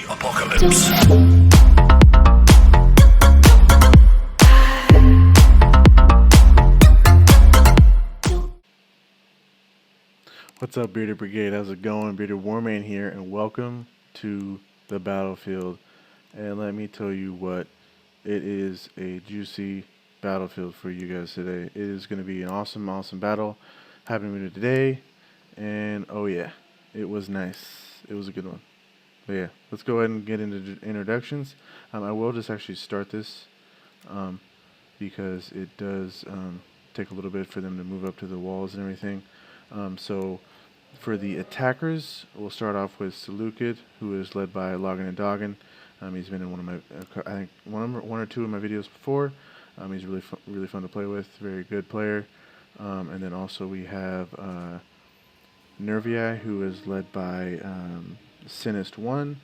apocalypse. What's up, Bearded Brigade? How's it going? Bearded Warman here, and welcome to the battlefield. And let me tell you what, it is a juicy battlefield for you guys today. It is going to be an awesome battle happening today. And oh yeah, it was nice. It was a good one. But yeah, let's go ahead and get into introductions. I will just actually start this because it does take a little bit for them to move up to the walls and everything. So for the attackers, we'll start off with Seleucid, who is led by Logan and Doggin. He's been in one of my, I think one or two of my videos before. He's really fun to play with. Very good player. And then also we have Nervii, who is led by Sinist 1.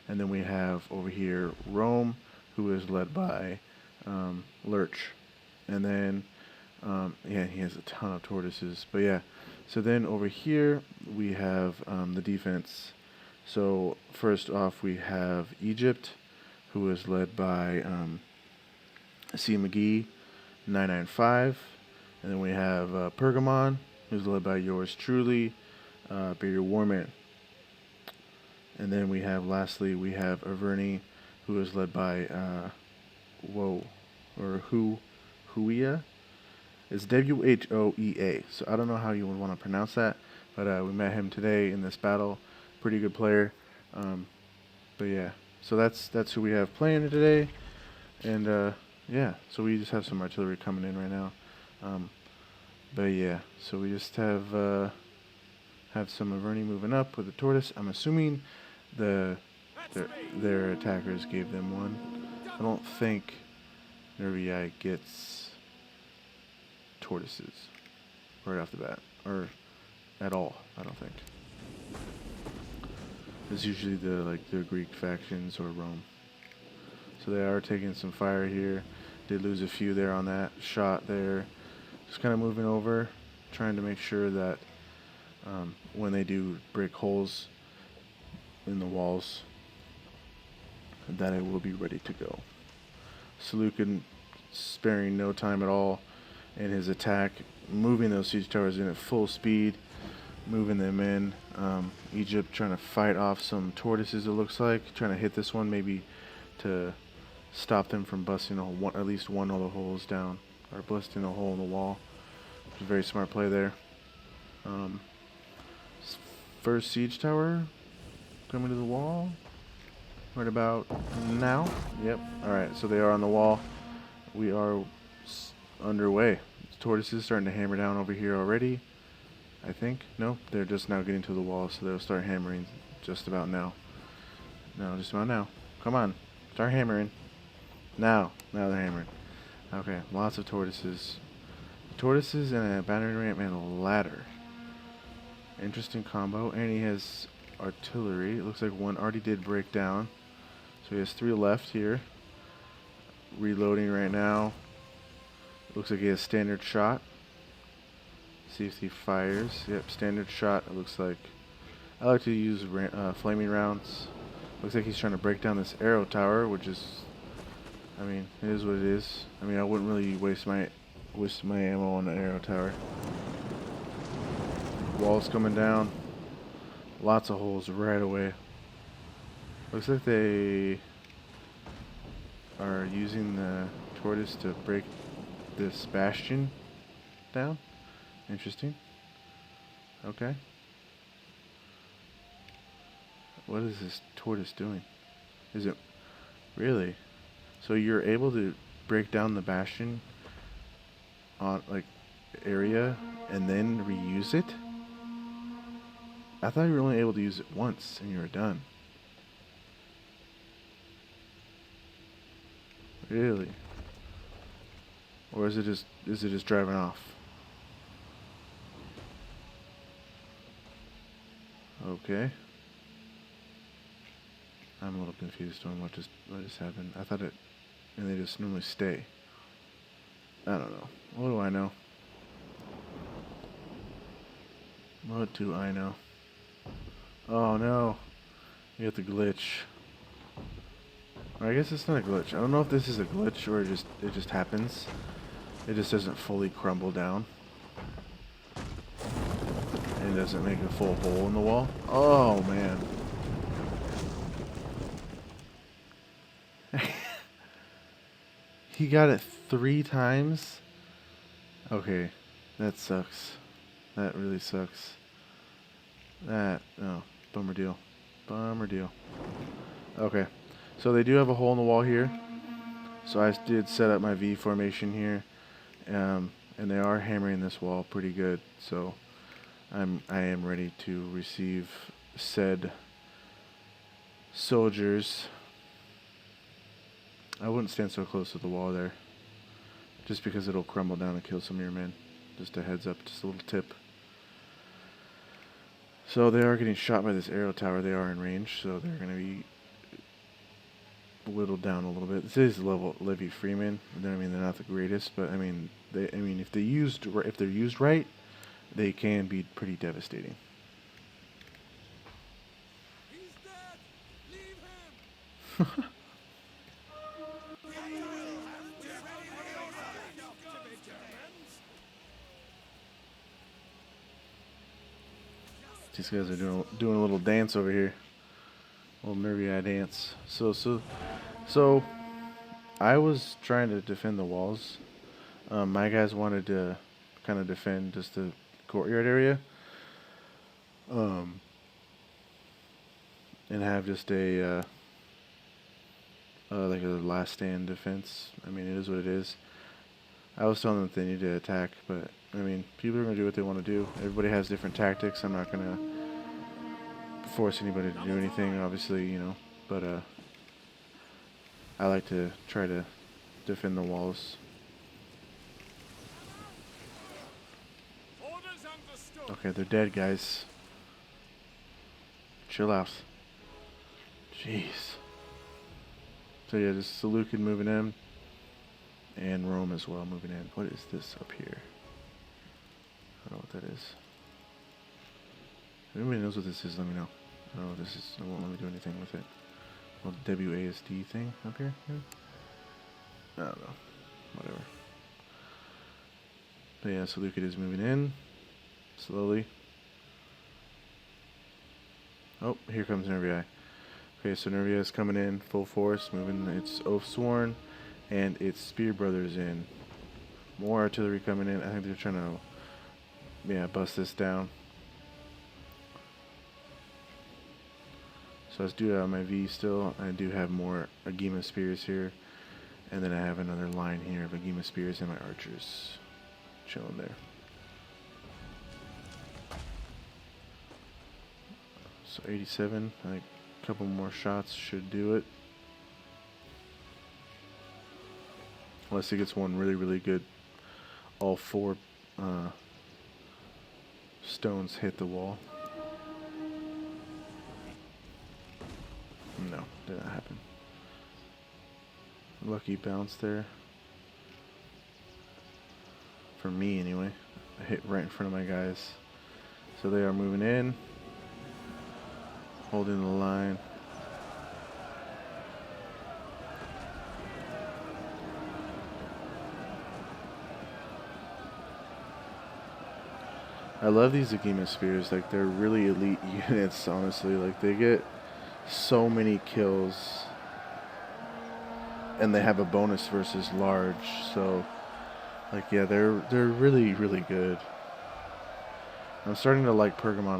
And then we have over here Rome, who is led by Lurch. And then, yeah, he has a ton of tortoises. But yeah, so then over here we have the defense. So first off we have Egypt, who is led by C. McGee 995. And then we have Pergamon, who's led by yours truly, Bearded Warman. And then we have, lastly, we have Averni, who is led by Huia. It's Whoea. So I don't know how you would want to pronounce that, but we met him today in this battle. Pretty good player. But yeah, so that's who we have playing today. And yeah, so we just have some artillery coming in right now. But yeah, so we just have some Averni moving up with the tortoise. I'm assuming their attackers gave them one. I don't think Nervii gets tortoises right off the bat, or at all. I don't think. It's usually the Greek factions or Rome. So they are taking some fire here. Did lose a few there on that shot there. Just kind of moving over, trying to make sure that when they do break holes in the walls, that it will be ready to go. Seleucid sparing no time at all in his attack, moving those siege towers in at full speed, moving them in. Egypt trying to fight off some tortoises, it looks like, trying to hit this one maybe to stop them from busting at least one of the holes down, or busting a hole in the wall. Which is a very smart play there. First siege tower coming to the wall right about now. Yep. Alright, so they are on the wall. We are underway. Tortoises starting to hammer down over here already, I think. No, they're just now getting to the wall, so they'll start hammering just about now. No, just about now. Come on, start hammering. Now they're hammering. Okay, lots of tortoises. Tortoises and a battering ram and a ladder. Interesting combo. And he has artillery. It looks like one already did break down. So he has 3 left here. Reloading right now. Looks like he has standard shot. See if he fires. Yep, standard shot. It looks like. I like to use flaming rounds. Looks like he's trying to break down this arrow tower, which is, I mean, it is what it is. I mean, I wouldn't really waste my ammo on the arrow tower. Walls coming down. Lots of holes right away. Looks like they are using the tortoise to break this bastion down. Interesting. Okay. What is this tortoise doing? Is it really? So you're able to break down the bastion on area and then reuse it? I thought you were only able to use it once and you were done. Really? Or is it just driving off? Okay. I'm a little confused on what just happened. I thought and they just normally stay. I don't know. What do I know? What do I know? Oh no. You got the glitch. Or I guess it's not a glitch. I don't know if this is a glitch or it just happens. It just doesn't fully crumble down. And it doesn't make a full hole in the wall. Oh, man. He got it 3 times? Okay. That sucks. That really sucks. Oh, bummer deal. Bummer deal. Okay. So they do have a hole in the wall here. So I did set up my V formation here. And they are hammering this wall pretty good. So I am ready to receive said soldiers. I wouldn't stand so close to the wall there, just because it'll crumble down and kill some of your men. Just a heads up, just a little tip. So they are getting shot by this arrow tower. They are in range, so they're going to be whittled down a little bit. This is level Livy Freeman. I mean, they're not the greatest, but I mean, if they're used right, they can be pretty devastating. He's dead. Leave him. These guys are doing a little dance over here. A little nervy eye dance. So I was trying to defend the walls. My guys wanted to kind of defend just the courtyard area. And have just a like a last stand defense. I mean, it is what it is. I was telling them that they need to attack, but I mean, people are going to do what they want to do. Everybody has different tactics. I'm not going to force anybody to do anything, obviously, you know, but I like to try to defend the walls. Okay, they're dead, guys. Chill out. Jeez. So yeah, just Seleucid moving in. And Rome as well moving in. What is this up here? I don't know what that is. If anybody knows what this is, let me know. Oh, this is, it won't let me do anything with it. Well, WASD thing up here? I don't know. Whatever. But yeah, Seleucid is moving in. Slowly. Oh, here comes Nervii. Okay, so Nervii is coming in full force, moving its Oathsworn and its Spear Brothers in. More artillery coming in. I think they're trying to, yeah, bust this down. So I do have my V still. I do have more Agema Spears here. And then I have another line here of Agema Spears and my archers chilling there. So 87, I think a couple more shots should do it. Unless he gets one really, really good. All 4 stones hit the wall. No, did not happen. Lucky bounce there. For me, anyway. I hit right in front of my guys. So they are moving in. Holding the line. I love these Agema Spears. Like, they're really elite units, honestly. Like, they get so many kills. And they have a bonus versus large. So, like, yeah, they're really, really good. I'm starting to like Pergamon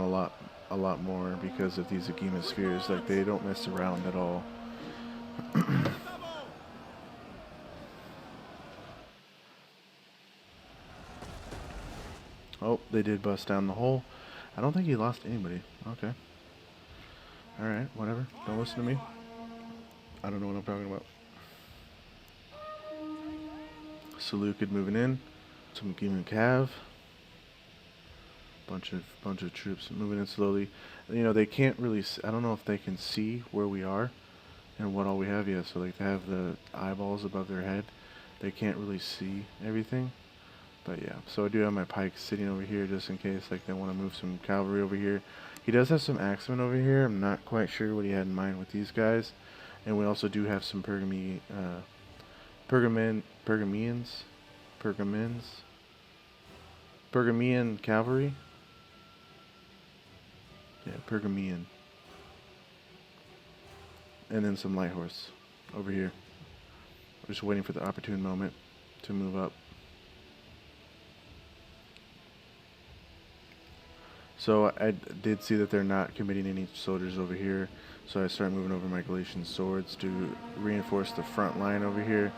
a lot more because of these Agema Spheres. Like, they don't mess around at all. Oh, they did bust down the hole. I don't think he lost anybody. Okay. Alright, whatever. Don't listen to me. I don't know what I'm talking about. Seleucid moving in. Some Agema Cav. Bunch of troops moving in slowly. You know, they can't really I don't know if they can see where we are and what all we have yet. So like, they have the eyeballs above their head. They can't really see everything. But yeah, so I do have my pikes sitting over here just in case like they want to move some cavalry over here. He does have some axemen over here. I'm not quite sure what he had in mind with these guys. And we also do have some Pergamian cavalry. Yeah, Pergamian. And then some light horse over here. We're just waiting for the opportune moment to move up. So I did see that they're not committing any soldiers over here. So I started moving over my Galatian swords to reinforce the front line over here,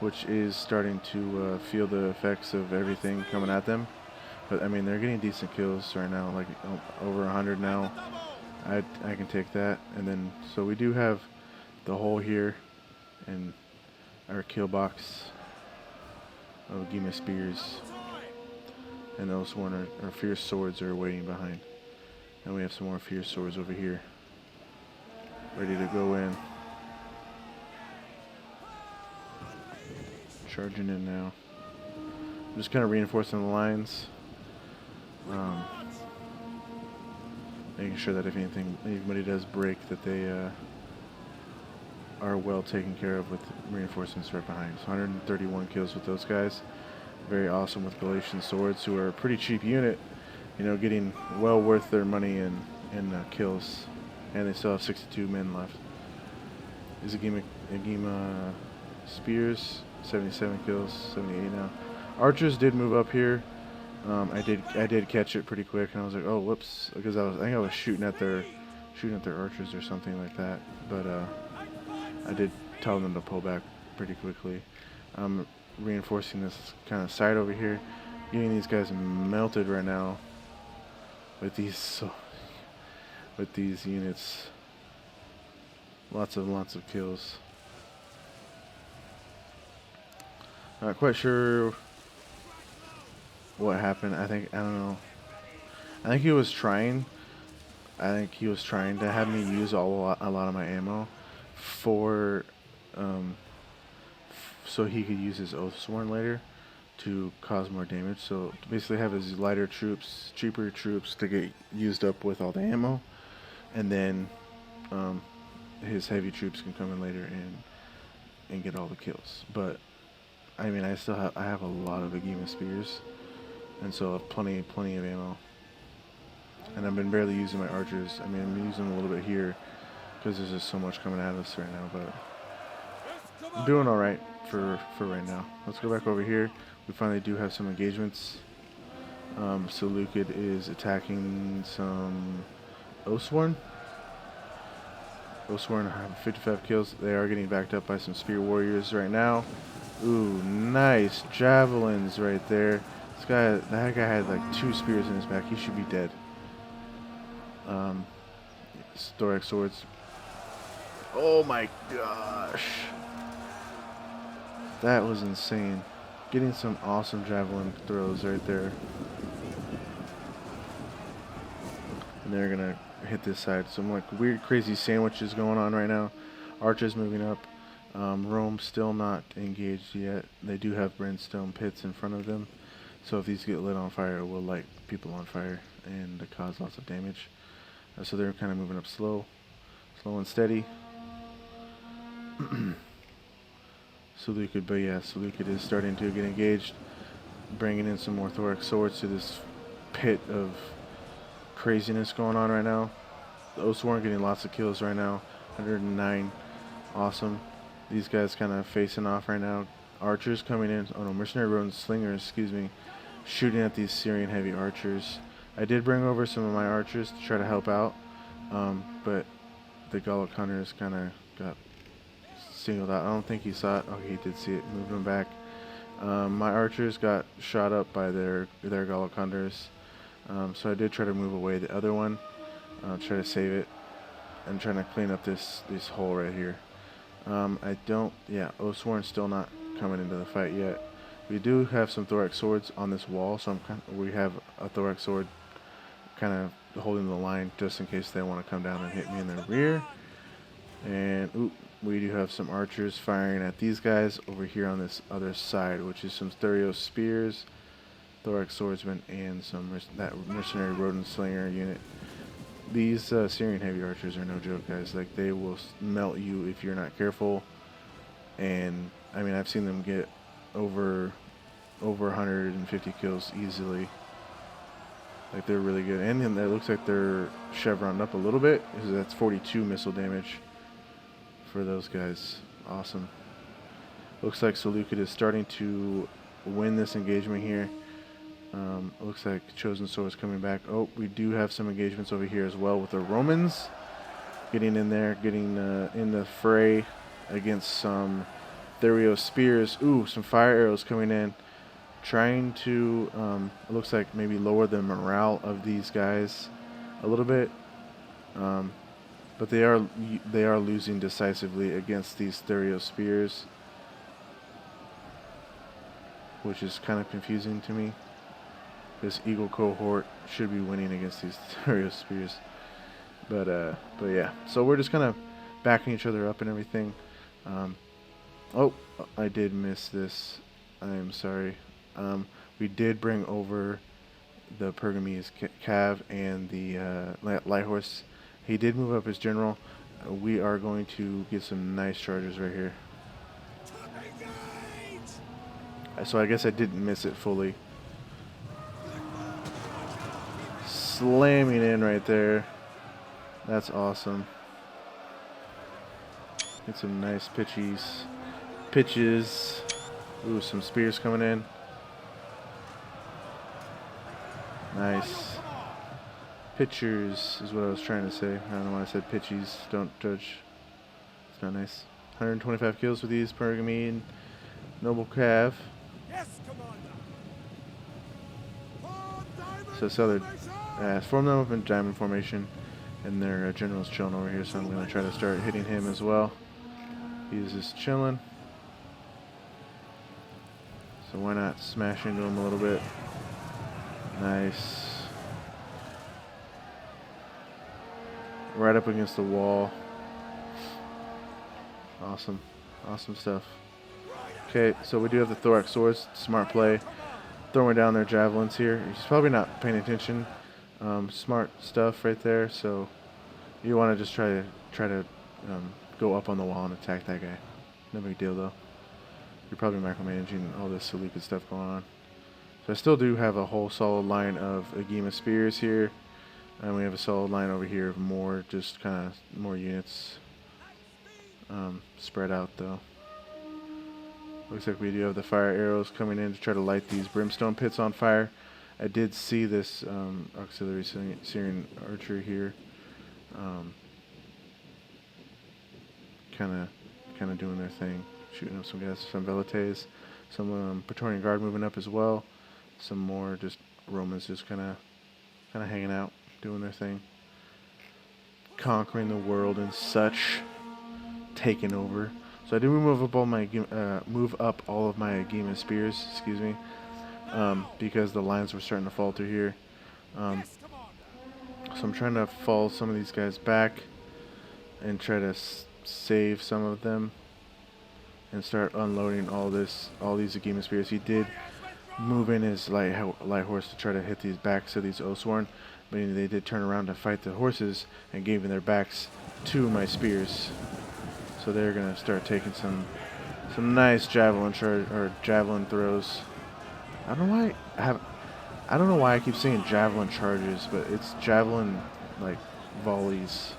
which is starting to feel the effects of everything coming at them. But I mean, they're getting decent kills right now, like over 100 now. I can take that. And then, so we do have the hole here and our kill box of Gima spears. And those one are fierce swords are waiting behind. And we have some more fierce swords over here, ready to go in. Charging in now. I'm just kind of reinforcing the lines. Making sure that if anybody does break, that they are well taken care of with reinforcements right behind. So 131 kills with those guys. Very awesome with Galatian swords, who are a pretty cheap unit. You know, getting well worth their money in kills. And they still have 62 men left. Izagima spears, 77 kills, 78 now. Archers did move up here. I did catch it pretty quick, and I was like, oh, whoops, because I think I was shooting at their archers or something like that. But I did tell them to pull back pretty quickly. I'm reinforcing this kind of side over here, getting these guys melted right now with these units. Lots of kills. Not quite sure what happened. I don't know. I think he was trying to have me use a lot of my ammo for so he could use his Oathsworn later to cause more damage. So to basically have his lighter troops, cheaper troops to get used up with all the ammo, and then his heavy troops can come in later and get all the kills. But I mean, I have a lot of Agima spears, and so I have plenty of ammo. And I've been barely using my archers. I mean, I'm using them a little bit here because there's just so much coming at us right now. But I'm doing all right for right now. Let's go back over here. We finally do have some engagements. Seleucid is attacking some Oathsworn. Oathsworn have 55 kills. They are getting backed up by some spear warriors right now. Ooh, nice javelins right there. That guy had like 2 spears in his back. He should be dead. Thorax swords. Oh my gosh. That was insane. Getting some awesome javelin throws right there. And they're gonna hit this side. Some like weird crazy sandwiches going on right now. Archers moving up. Rome still not engaged yet. They do have brimstone pits in front of them. So if these get lit on fire, it will light people on fire and cause lots of damage. So they're kind of moving up slow and steady. Seleucid, but yeah, Seleucid is starting to get engaged, bringing in some more thorax swords to this pit of craziness going on right now. The Oathsworn getting lots of kills right now, 109, awesome. These guys kind of facing off right now. Archers coming in, oh no, mercenary rodent slingers, excuse me, shooting at these Syrian heavy archers. I did bring over some of my archers to try to help out, but the Gallic hunters kind of got singled out. I don't think he saw it. Okay, he did see it. Moved him back. My archers got shot up by their Gallic hunters, so I did try to move away the other one, try to save it, and trying to clean up this hole right here. Oathsworn still not coming into the fight yet. We do have some thorax swords on this wall, so we have a thorax sword kind of holding the line just in case they want to come down and hit me in the rear. And we do have some archers firing at these guys over here on this other side, which is some Thurios spears, thorax swordsmen, and some that mercenary rodent slinger unit. These Syrian heavy archers are no joke, guys. Like, they will melt you if you're not careful. And I mean, I've seen them get over 150 kills easily. Like, they're really good. And then it looks like they're chevroned up a little bit. That's 42 missile damage for those guys. Awesome. Looks like Seleucid is starting to win this engagement here. Looks like Chosen Sword is coming back. Oh, we do have some engagements over here as well with the Romans. Getting in there, getting in the fray against some Thurio spears. Ooh, some fire arrows coming in. Trying to, it looks like maybe lower the morale of these guys a little bit. But they are losing decisively against these Thurio spears, which is kind of confusing to me. This Eagle cohort should be winning against these Thurio spears. But yeah. So we're just kind of backing each other up and everything. Oh, I did miss this. I am sorry. We did bring over the Pergamese Cav and the Light Horse. He did move up his general. We are going to get some nice charges right here. So I guess I didn't miss it fully. Slamming in right there. That's awesome. Get some nice pitches. Ooh, some spears coming in. Nice. Pitchers is what I was trying to say. I don't know why I said pitchies. Don't judge. It's not nice. 125 kills with these Pergamene Noble Cav. Yes, Commander. So form them up in diamond formation, and their general's chilling over here, so I'm going to try to start hitting him as well. He's just chilling. So why not smash into him a little bit? Nice. Right up against the wall. Awesome. Awesome stuff. Okay, so we do have the Thorax Swords. Smart play. Throwing down their javelins here. He's probably not paying attention. Smart stuff right there. So you want to just try to go up on the wall and attack that guy. No big deal though. You're probably micromanaging all this Seleucid stuff going on. So I still do have a whole solid line of Agema spears here, and we have a solid line over here of more, just kind of more units spread out though. Looks like we do have the fire arrows coming in to try to light these brimstone pits on fire. I did see this auxiliary Syrian archer here, kind of doing their thing, shooting up some guys, some velites, some Praetorian Guard moving up as well, some more just Romans just kind of hanging out, doing their thing, conquering the world and such, taking over. So I did move up all of my Agema spears, excuse me, because the lines were starting to falter here. So I'm trying to fall some of these guys back and try to save some of them and start unloading all these Agema spears. He did move in his light horse to try to hit these backs of these Oathsworn, but they did turn around to fight the horses and gave their backs to my spears. So they're gonna start taking some nice javelin throws. I don't know why I keep saying javelin charges, but it's javelin like volleys.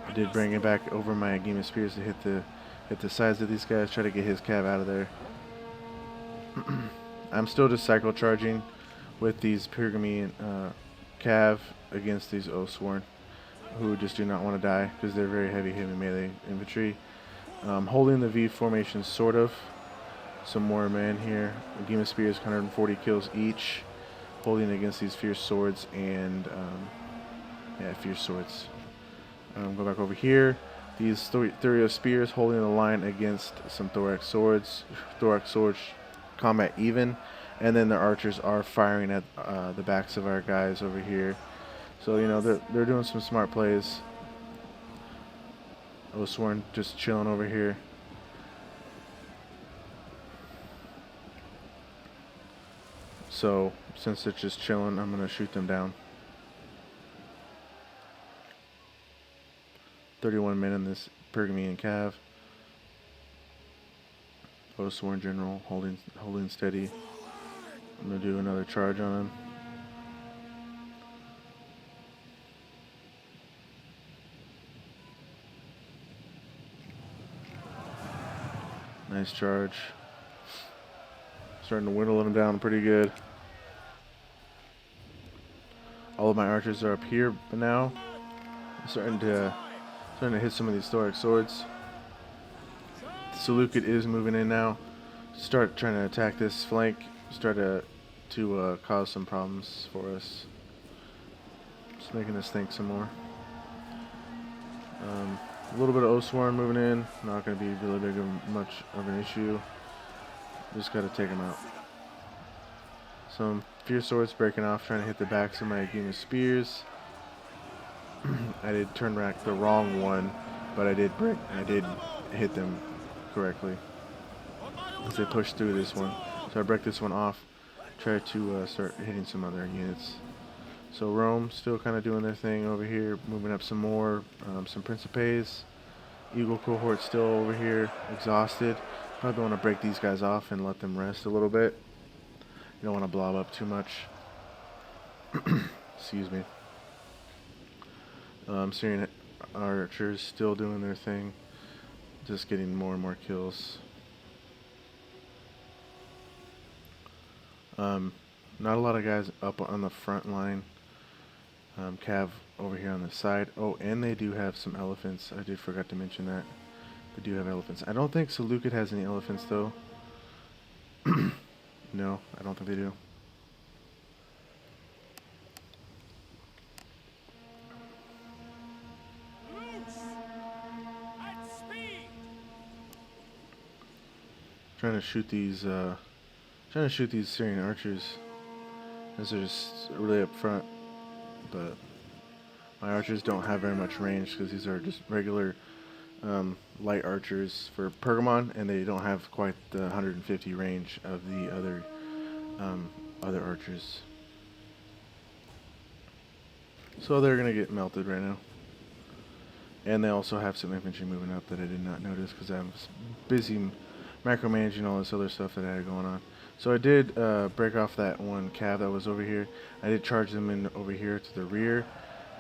I did bring it back over my Agema spears to hit the sides of these guys, try to get his cav out of there. I'm still just cycle charging with these Pergamene cav against these Oathsworn, who just do not want to die because they're very heavy melee infantry. Holding the V formation, sort of. Some more men here. Agema spears, 140 kills each. Holding against these fierce swords and fierce swords. Go back over here. These Thurio spears holding the line against some Thorax swords. Thorax swords combat even, and then the archers are firing at the backs of our guys over here. So you know they're doing some smart plays. Oathsworn just chilling over here. So since they're just chilling, I'm gonna shoot them down. 31 men in this Pergamene Cav. Oathsworn General holding steady. I'm gonna do another charge on him. Nice charge. Starting to whittle them down pretty good. All of my archers are up here now. I'm starting to hit some of these Thoric swords. Seleucid is moving in now. Start trying to attack this flank. Start to cause some problems for us. Just making us think some more. A little bit of Oathsworn moving in. Not going to be really big of much of an issue. Just got to take them out. Some fierce swords breaking off, trying to hit the backs of my Agema spears. I did turn rack the wrong one, but I did hit them correctly as they pushed through this one. So I break this one off. Try to start hitting some other units. So Rome still kind of doing their thing over here, moving up some more. Some Principes. Eagle cohort still over here, exhausted. Probably want to break these guys off and let them rest a little bit. You don't want to blob up too much. Excuse me. Syrian archers still doing their thing. Just getting more and more kills. Not a lot of guys up on the front line. Cav over here on the side. Oh, and they do have some elephants. I did forget to mention that. They do have elephants. I don't think Seleucid has any elephants though. No, I don't think they do. Trying to shoot these Syrian archers as they're just really up front, but my archers don't have very much range because these are just regular light archers for Pergamon, and they don't have quite the 150 range of the other archers. So they're gonna get melted right now. And they also have some infantry moving up that I did not notice because I was busy micromanaging all this other stuff that I had going on. So I did break off that one cav that was over here. I did charge them in over here to the rear,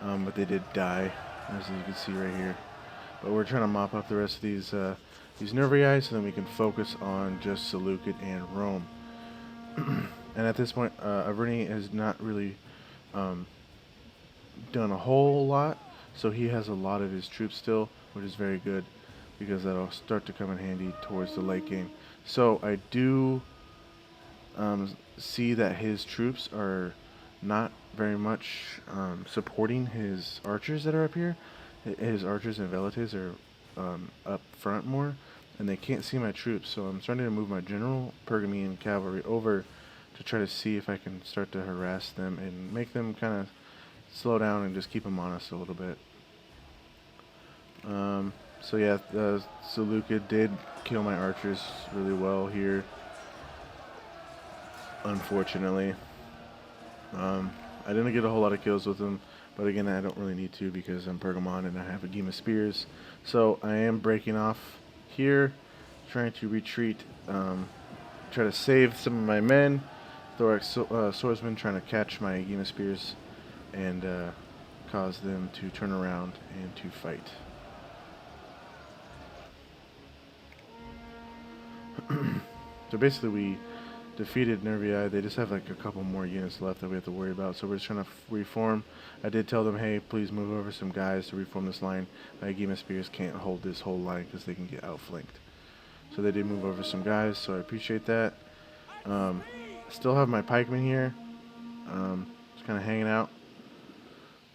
but they did die, as you can see right here. But we're trying to mop up the rest of these Nervii so then we can focus on just Seleucid and Rome. And at this point, Averni has not really done a whole lot, so he has a lot of his troops still, which is very good because that'll start to come in handy towards the late game. So I do see that his troops are not very much supporting his archers that are up here. His archers and velites are up front more, and they can't see my troops, so I'm starting to move my general Pergamene cavalry over to try to see if I can start to harass them and make them kind of slow down and just keep them on us a little bit. So yeah, Seleucid did kill my archers really well here, unfortunately. I didn't get a whole lot of kills with them, but again, I don't really need to because I'm Pergamon and I have Agema spears. So I am breaking off here, trying to retreat, try to save some of my men. Thorax swordsman trying to catch my Agema spears and cause them to turn around and to fight. So basically we defeated Nervii. They just have like a couple more units left that we have to worry about, so we're just trying to reform. I did tell them, hey, please move over some guys to reform this line. My Agema spears can't hold this whole line because they can get outflanked. So they did move over some guys, so I appreciate that. Still have my pikemen here, just kind of hanging out,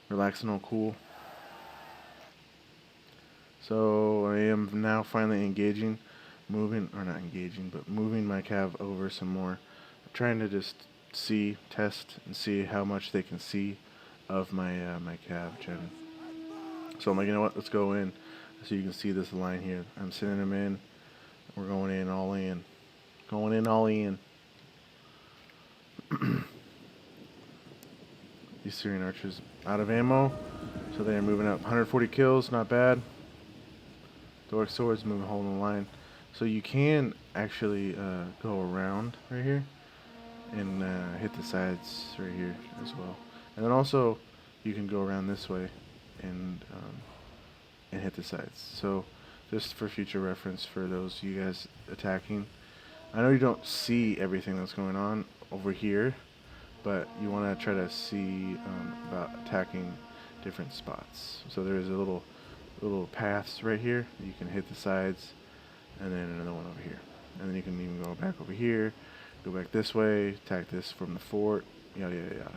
relaxing, all cool. So I am now finally engaging, moving my cav over some more. I'm trying to just test and see how much they can see of my my cav gen. So I'm like, you know what, let's go in. So you can see this line here. I'm sending them in. We're going in all in. Going in all in. These Syrian archers out of ammo, so they are moving up. 140 kills, not bad. Doric swords moving, holding the line. So you can actually go around right here and hit the sides right here as well. And then also you can go around this way and hit the sides. So just for future reference for those you guys attacking. I know you don't see everything that's going on over here, but you want to try to see about attacking different spots. So there's a little paths right here. You can hit the sides, and then another one over here. And then you can even go back over here, go back this way, attack this from the fort, yada yada yada.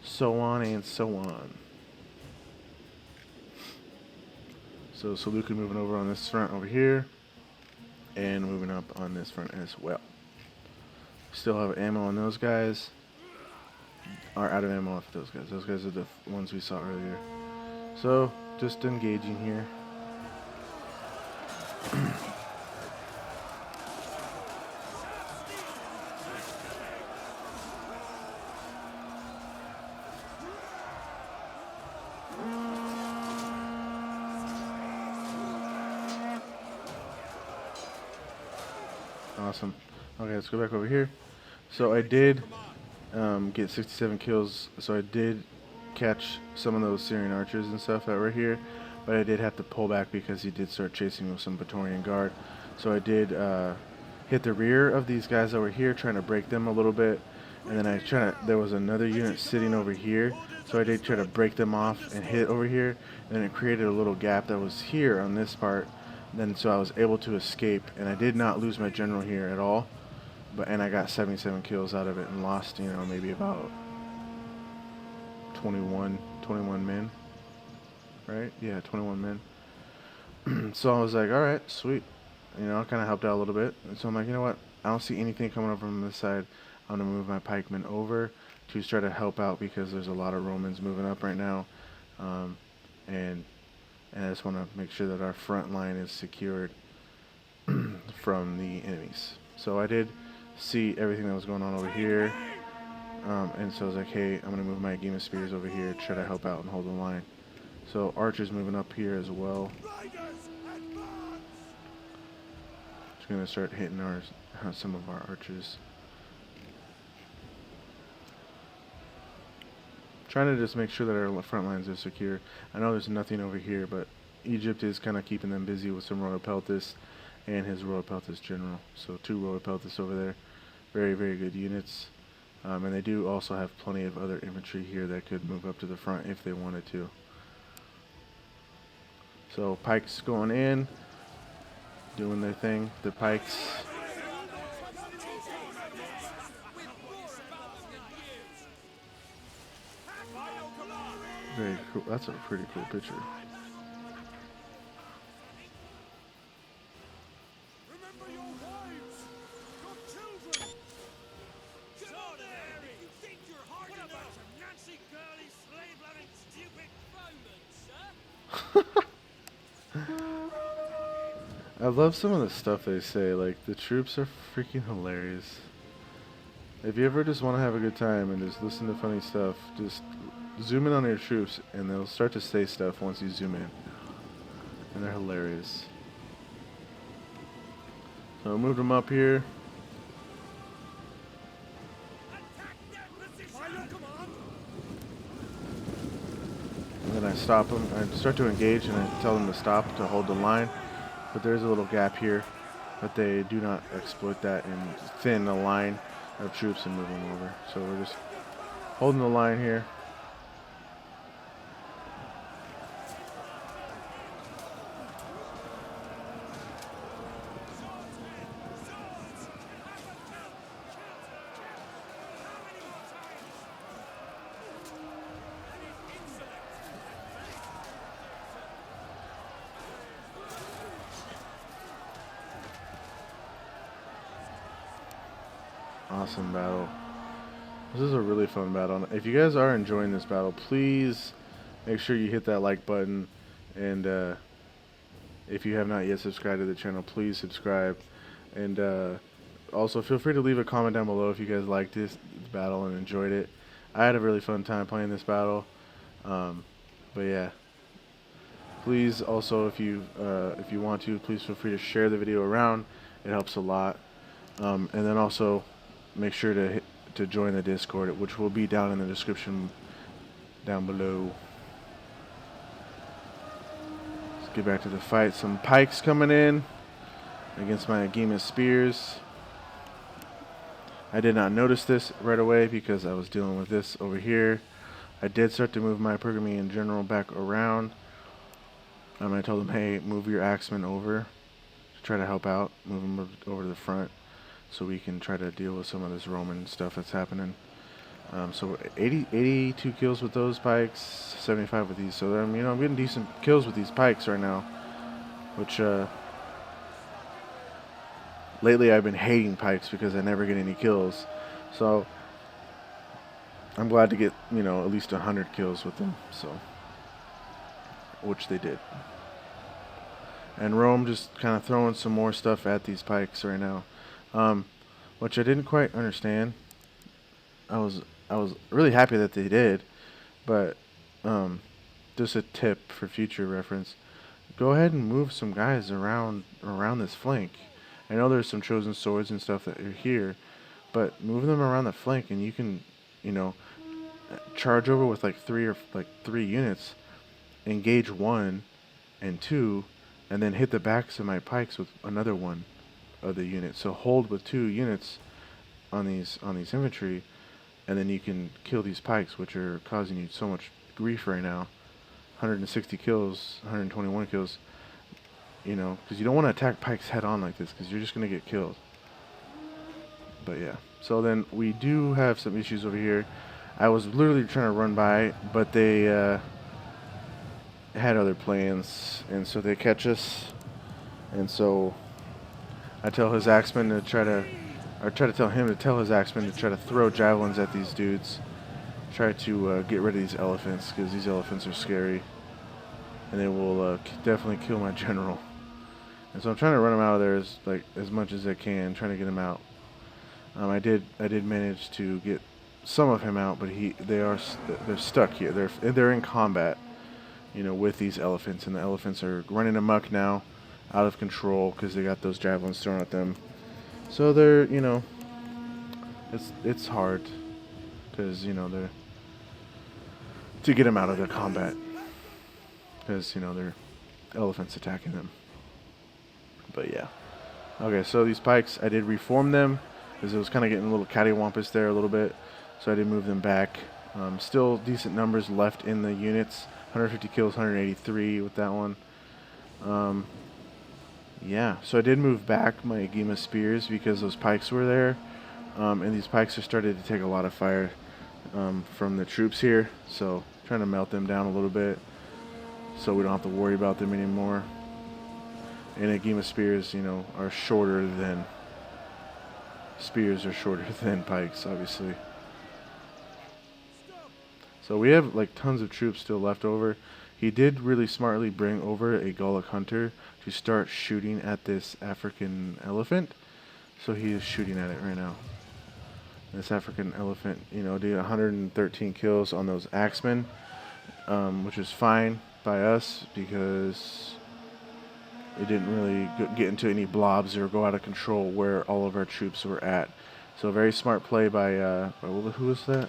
So on and so on. So Seleucid moving over on this front over here, and moving up on this front as well. Still have ammo on those guys. Are out of ammo off those guys. Those guys are the ones we saw earlier. So just engaging here. Awesome. Okay, let's go back over here. So I did get 67 kills. So I did catch some of those Syrian archers and stuff that were here, but I did have to pull back because he did start chasing with some Praetorian guard. So I did hit the rear of these guys that were here, trying to break them a little bit, and then there was another unit sitting over here, so I did try to break them off and hit over here, and it created a little gap that was here on this part. Then so I was able to escape, and I did not lose my general here at all, and I got 77 kills out of it and lost, you know, maybe about 21 men, right? Yeah, 21 men. So I was like, all right, sweet. You know, I kind of helped out a little bit. And so I'm like, you know what? I don't see anything coming over from this side. I'm going to move my pikemen over to try to help out because there's a lot of Romans moving up right now. And I just want to make sure that our front line is secured from the enemies. So I did see everything that was going on over here. And so I was like, hey, I'm going to move my Agema Spears over here, try to help out and hold the line. So archers moving up here as well. Just going to start hitting some of our archers. Trying to just make sure that our front lines are secure. I know there's nothing over here, but Egypt is kind of keeping them busy with some Royal Peltis and his Royal Peltis general. So 2 Royal Peltis over there. Very, very good units. And they do also have plenty of other infantry here that could move up to the front if they wanted to. So pikes going in, doing their thing. The pikes. Very cool. That's a pretty cool picture. Remember your wives, your children. Get out there! You think you're hard enough? Nancy girly, slave-loving, stupid Roman, sir? I love some of the stuff they say. Like, the troops are freaking hilarious. If you ever just want to have a good time and just listen to funny stuff, just zoom in on your troops and they'll start to say stuff once you zoom in. And they're hilarious. So I moved them up here. And then I stop them. I start to engage and I tell them to stop to hold the line. But there's a little gap here. But they do not exploit that and thin the line of troops and move them over. So we're just holding the line here. Awesome battle. This is a really fun battle. If you guys are enjoying this battle, please make sure you hit that like button. And if you have not yet subscribed to the channel, please subscribe. And also feel free to leave a comment down below if you guys liked this battle and enjoyed it. I had a really fun time playing this battle. But yeah, please also if you want to, please feel free to share the video around. It helps a lot. And then also make sure to join the Discord, which will be down in the description down below. Let's get back to the fight. Some pikes coming in against my Agema spears. I did not notice this right away because I was dealing with this over here. I did start to move my Pergamene general back around. I told him, hey, move your axemen over to try to help out. Move them over to the front so we can try to deal with some of this Roman stuff that's happening. So 82 kills with those pikes, 75 with these. So I'm getting decent kills with these pikes right now, which lately I've been hating pikes because I never get any kills. So I'm glad to get, at least 100 kills with them. So, which they did. And Rome just kind of throwing some more stuff at these pikes right now, which I didn't quite understand. I was really happy that they did, but just a tip for future reference: go ahead and move some guys around this flank. I know there's some chosen swords and stuff that are here, but move them around the flank, and you can, charge over with like three units, engage 1 and 2, and then hit the backs of my pikes with another one of the units. So hold with 2 units on these infantry, and then you can kill these pikes, which are causing you so much grief right now. 160 kills, 121 kills. Because you don't want to attack pikes head on like this, because you're just going to get killed. But yeah, so then we do have some issues over here. I was literally trying to run by, but they had other plans, and so they catch us. And so I tell his axeman to try to tell him to tell his axeman to try to throw javelins at these dudes. Try to get rid of these elephants, because these elephants are scary, and they will definitely kill my general. And so I'm trying to run him out of there as much as I can, trying to get him out. I did manage to get some of him out, but they're stuck here. They're in combat, with these elephants, and the elephants are running amok now, out of control, because they got those javelins thrown at them. So they're, it's hard, because they're to get them out of the combat, because they're elephants attacking them. But yeah. Okay, so these pikes, I did reform them because it was kind of getting a little cattywampus there a little bit. So I did move them back. Still decent numbers left in the units. 150 kills, 183 with that one. Yeah, so I did move back my Agema spears because those pikes were there. And these pikes are starting to take a lot of fire from the troops here. So trying to melt them down a little bit so we don't have to worry about them anymore. And Agema spears, are shorter than pikes, obviously. So we have tons of troops still left over. He did really smartly bring over a Gallic hunter to start shooting at this African elephant. So he is shooting at it right now. This African elephant, did 113 kills on those axemen, which is fine by us because it didn't really get into any blobs or go out of control where all of our troops were at. So very smart play by who was that?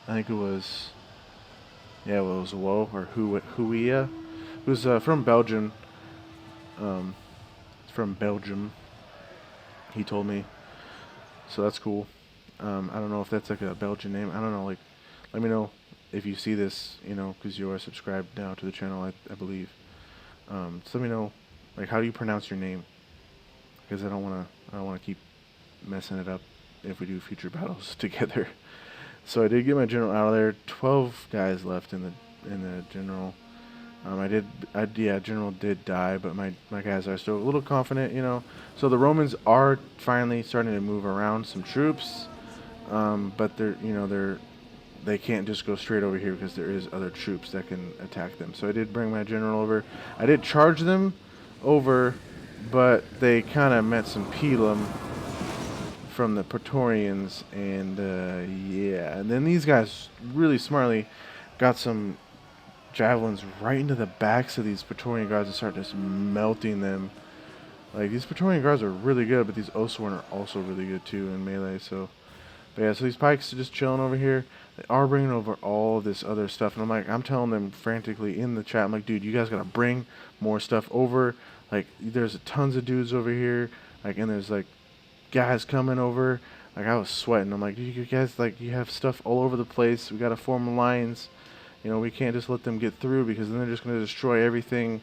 I think it was, it was Woe or Huia. It was from Belgium. From Belgium, he told me. So that's cool. I don't know if that's a Belgian name. I don't know. Let me know if you see this, because you are subscribed now to the channel, I believe. Just let me know. How do you pronounce your name? Because I don't want to keep messing it up if we do future battles together. So I did get my general out of there. 12 guys left in the general. General did die, but my guys are still a little confident, So the Romans are finally starting to move around some troops, but they can't just go straight over here because there is other troops that can attack them. So I did bring my general over. I did charge them over, but they kind of met some Pelum, from the Praetorians, and yeah, and then these guys really smartly got some javelins right into the backs of these Praetorian guards and start just melting them. Like, these Praetorian guards are really good, but these Oathsworn are also really good too in melee. So, but yeah, so these pikes are just chilling over here. They are bringing over all of this other stuff, and I'm telling them frantically in the chat, I'm like, dude, you guys gotta bring more stuff over. Like, there's tons of dudes over here. Like, and there's like guys coming over. Like, I was sweating. I'm like, dude, you guys, like, you have stuff all over the place. We gotta form lines. You know, we can't just let them get through because then they're just gonna destroy everything.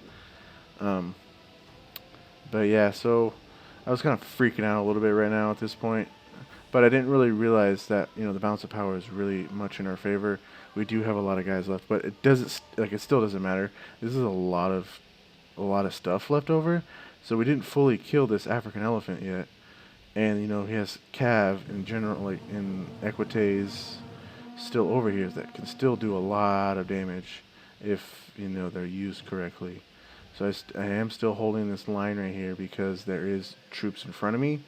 But yeah, so I was kind of freaking out a little bit right now at this point. But I didn't really realize that, you know, the balance of power is really much in our favor. We do have a lot of guys left, but it doesn't, like, it still doesn't matter. This is a lot of stuff left over. So we didn't fully kill this African elephant yet. And, you know, he has Cav in general, like in Equites still over here that can still do a lot of damage if, you know, they're used correctly. So I am still holding this line right here because there is troops in front of me.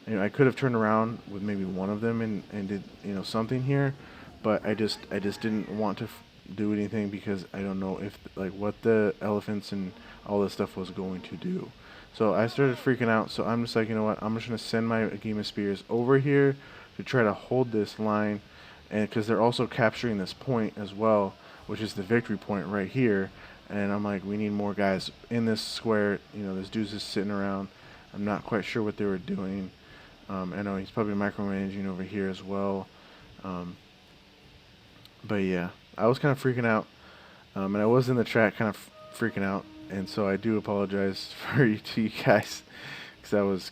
You know, I could have turned around with maybe one of them and did, you know, something here, but I just didn't want to do anything because I don't know if, like, what the elephants and all this stuff was going to do. So I started freaking out. So I'm just like, you know what? I'm just gonna send my Agema spears over here to try to hold this line, and because they're also capturing this point as well, which is the victory point right here. And I'm like, we need more guys in this square. You know, this dude's just sitting around. I'm not quite sure what they were doing. I know he's probably micromanaging over here as well. But yeah, I was kind of freaking out. And I was in the chat kind of freaking out. And so I do apologize for you guys. Because I was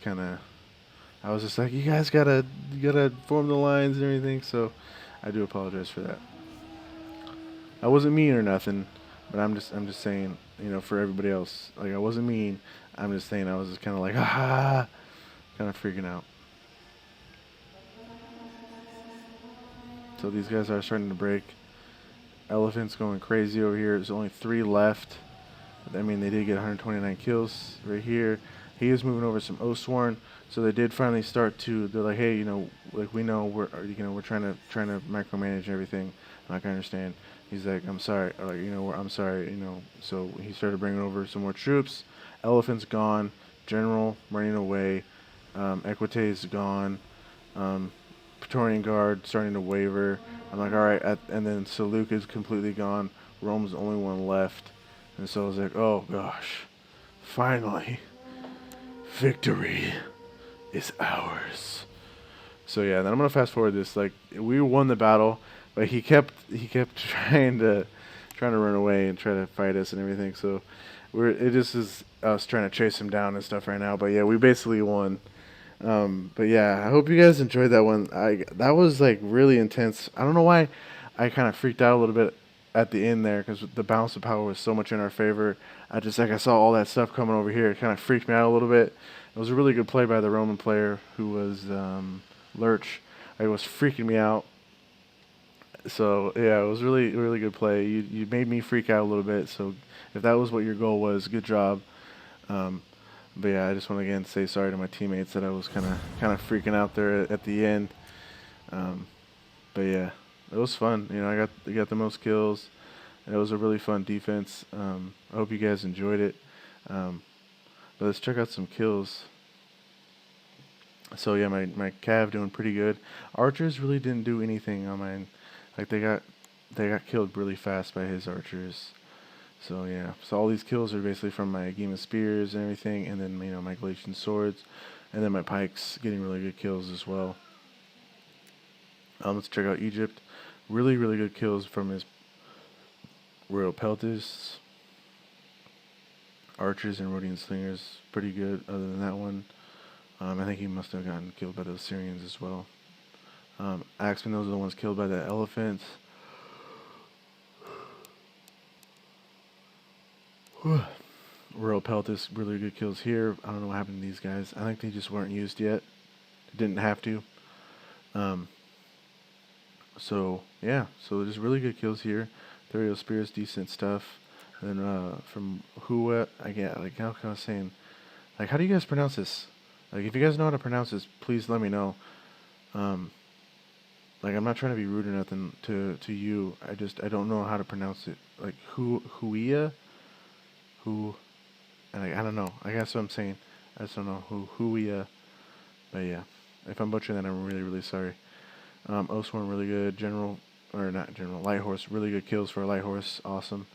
just like, you guys gotta form the lines and everything. So I do apologize for that. I wasn't mean or nothing. But I'm just saying, you know, for everybody else. Like, I wasn't mean. I'm just saying I was just kind of like, ah, kind of freaking out. So these guys are starting to break. Elephant's going crazy over here. There's only 3 left. I mean, they did get 129 kills right here. He is moving over some Oathsworn. So they did finally start to. They're like, hey, you know, like, we know we're trying to micromanage everything. I'm not gonna understand. He's like, I'm sorry. Or like, you know, I'm sorry. You know. So he started bringing over some more troops. Elephant's gone. General running away. Equites gone. Praetorian Guard starting to waver. I'm like, all right. And then Seleucus is completely gone. Rome's the only one left. And so I was like, oh gosh, finally, victory is ours. So yeah, then I'm gonna fast forward this. Like, we won the battle, but he kept trying to run away and try to fight us and everything. So it just is us trying to chase him down and stuff right now. But yeah, we basically won. But yeah, I hope you guys enjoyed that one. That was like really intense. I don't know why I kind of freaked out a little bit at the end there because the balance of power was so much in our favor. I saw all that stuff coming over here. It kind of freaked me out a little bit. It was a really good play by the Roman player who was Lurch. It was freaking me out. So yeah, it was really good play. You made me freak out a little bit. So if that was what your goal was, good job. But yeah, I just want to again say sorry to my teammates that I was kind of freaking out there at the end. But yeah, it was fun. You know, I got the most kills. And it was a really fun defense. I hope you guys enjoyed it. But let's check out some kills. So yeah, my Cav doing pretty good. Archers really didn't do anything on mine. Like, they got killed really fast by his archers. So yeah, so all these kills are basically from my Agema spears and everything, and then, you know, my Galatian swords, and then my pikes getting really good kills as well. Let's check out Egypt. Really good kills from his Royal Peltists, archers and Rhodian slingers. Pretty good. Other than that one, I think he must have gotten killed by the Syrians as well. Axemen, those are the ones killed by the elephants. Royal Peltis, really good kills here. I don't know what happened to these guys. I think they just weren't used yet. Didn't have to. So yeah, so just really good kills here. Thuriel Spears, decent stuff. And then from Hua, I get, like, how can I was saying, like, how do you guys pronounce this? Like, if you guys know how to pronounce this, please let me know. Like, I'm not trying to be rude or nothing to you. I don't know how to pronounce it. Like, Huia? Who, and I don't know. I guess what I'm saying. I just don't know Huia. But yeah, if I'm butchering that, I'm really, really sorry. Osworn, really good. General, or not General, Light Horse, really good kills for a Light Horse. Awesome.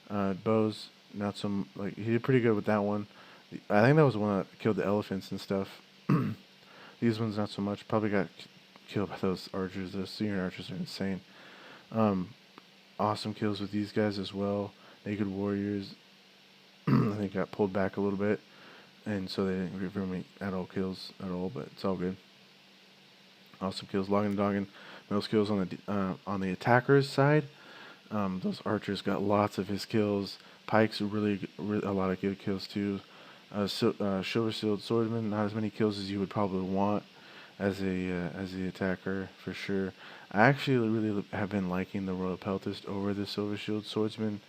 Bows, not some, like, he did pretty good with that one. I think that was the one that killed the elephants and stuff. These ones, not so much. Probably got killed by those archers. Those Syrian archers are insane. Um, awesome kills with these guys as well. Naked Warriors, I think got pulled back a little bit. And so they didn't give me at all kills at all, but it's all good. Awesome kills. Logging and dogging. Most kills on the attacker's side. Those archers got lots of his kills. Pikes really a lot of good kills too. Silver Shield Swordsman, not as many kills as you would probably want as the attacker for sure. I actually really have been liking the Royal Peltist over the Silver Shield Swordsman,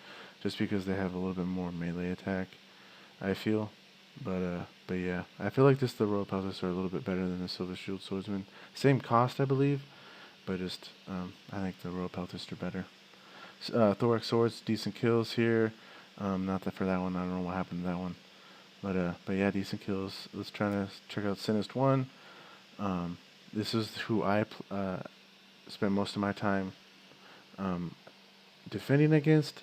just because they have a little bit more melee attack, I feel. But yeah, I feel like the Royal Peltists are a little bit better than the Silver Shield Swordsman. Same cost, I believe, but just I think the Royal Peltists are better. Thorax Swords, decent kills here. Not that for that one, I don't know what happened to that one. But yeah, decent kills. Let's try to check out Sinist 1. This is who I spent most of my time defending against.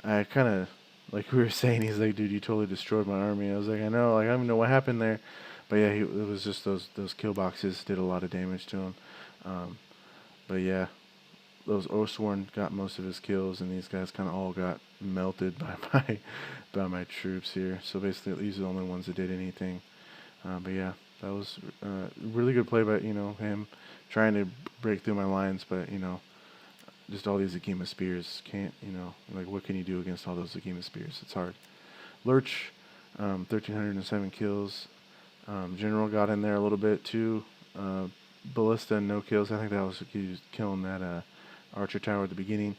I kind of, like we were saying, he's like, dude, you totally destroyed my army. I was like, I know, like, I don't even know what happened there. But yeah, it was just those kill boxes did a lot of damage to him. But yeah, those Osworn got most of his kills, and these guys kind of all got melted by my troops here. So basically, these are the only ones that did anything. But yeah, that was really good play by him trying to break through my lines, but just all these Akima spears can't like, what can you do against all those Akima spears? It's hard. Lurch, 1,307 kills. General got in there a little bit too. Ballista, no kills. I think that was he was killing that Archer Tower at the beginning.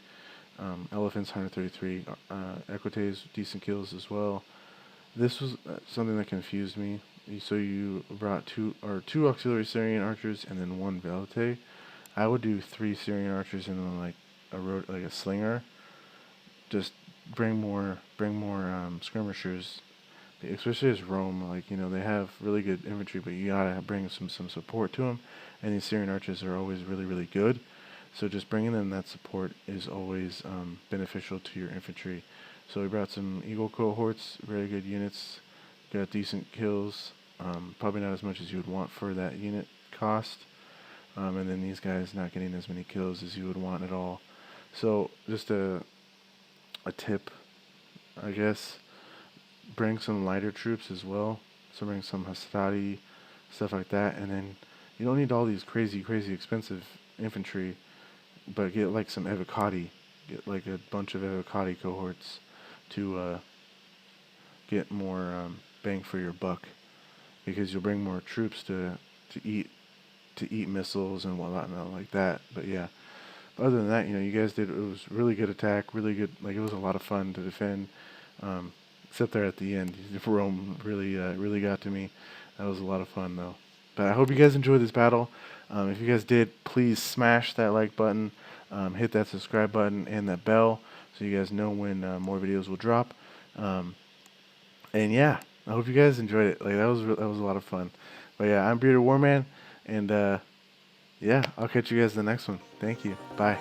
Elephants, 133. Equites, decent kills as well. This was something that confused me. So you brought two auxiliary Syrian archers and then one Velite. I would do 3 Syrian archers and then like a slinger. Just bring more skirmishers, especially as Rome. Like they have really good infantry, but you gotta bring some support to them. And these Syrian archers are always really, really good. So just bringing them that support is always beneficial to your infantry. So we brought some Eagle cohorts, very good units, got decent kills. Probably not as much as you would want for that unit cost. And then these guys not getting as many kills as you would want at all. So just a tip, I guess, bring some lighter troops as well. So bring some Hastati, stuff like that. And then you don't need all these crazy expensive infantry, but get like some Evocati. Get like a bunch of Evocati cohorts to get more bang for your buck, because you'll bring more troops to eat missiles and whatnot like that. But yeah, other than that, you guys did, it was really good attack, really good, like it was a lot of fun to defend. Except there at the end, Rome really got to me. That was a lot of fun though. But I hope you guys enjoyed this battle. If you guys did, please smash that like button, hit that subscribe button and that bell so you guys know when more videos will drop. And yeah, I hope you guys enjoyed it. Like that was a lot of fun. But yeah, I'm Bearded Warman, and yeah, I'll catch you guys in the next one. Thank you. Bye.